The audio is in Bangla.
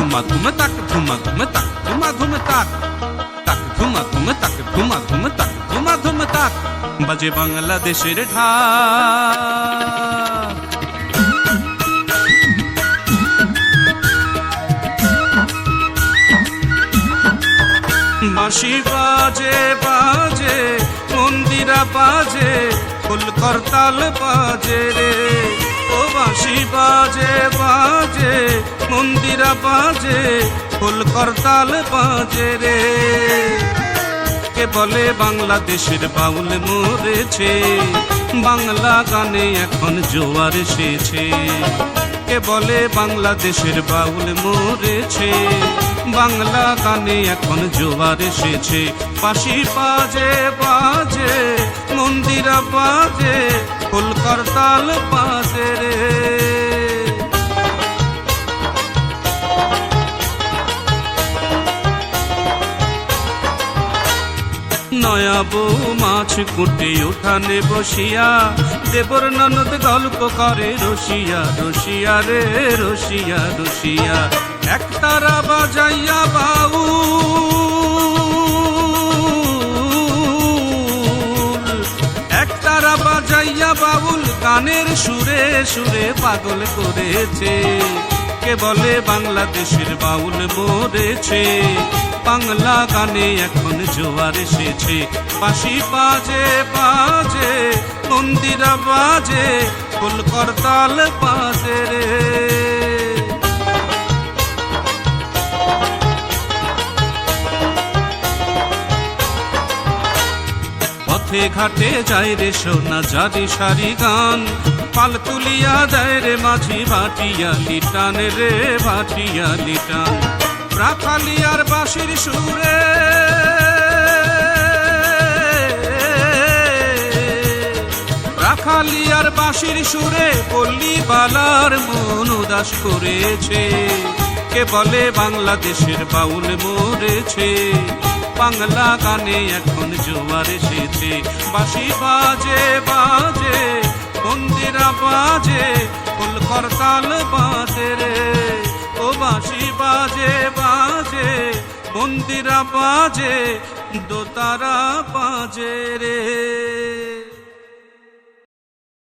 ধুমা ধুম তাক ধুমা ধুম তাক ধুমা ধুম তাক তাক ধুমা ধুম তাক ধুমা ধুম তাক ধুমা ধুম তাক বাজে বাংলাদেশের ঢাক। বাঁশি বাজে বাজে মন্দিরা বাজে ফুল করতাল বাজে রে, ও বাঁশি বাজে বাজে মন্দিরা বাজে ফুল করতাল বাজে রে। কে বলে বাংলাদেশের বাউল মরেছে, বাংলা গানে এখন জোয়ার এসেছে। কে বলে বাংলাদেশের বাউল মরেছে, বাংলা গানে এখন জোয়ার এসেছে। বাঁশি বাজে বাজে মন্দিরা বাজে ফুল করতাল বাজে রে। নয়া বউ মাছ কুটে উঠানে বসিয়া দেবর ননদ গল্প করে রসিয়া রসিয়া রে রসিয়া রসিয়া। একতারা বাজাইয়া বাউল, একতারা বাজাইয়া বাউল গানের সুরে সুরে পাগল করেছে। কে বলে বাংলাদেশের বাউল মরেছে, বাংলা গানে এখন জোয়ার এসেছে। বাঁশি বাজে বাজে মন্দিরা বাজে ফুল করতাল বাজে রে। পথে ঘাটে যায় রে সোনা জারি সারি গান, পাল তুলিয়া দেয় রে মাঝি ভাটিয়া লিটান রে ভাটিয়া লিটান। রাখালিয়ার বাঁশির সুরে, রাখালিয়ার বাঁশির সুরে পল্লী বালার মন উদাস করেছে। কে বলে বাংলাদেশের বাউল মরেছে, বাংলা গানে এখন জোয়ার এসেছে। বাঁশি বাজে বাজে মন্দিরা বাজে ফুল করতাল বাজে রে, ও বাঁশি বাজে বাজে মন্দিরা বাজে দোতারা বাজে রে।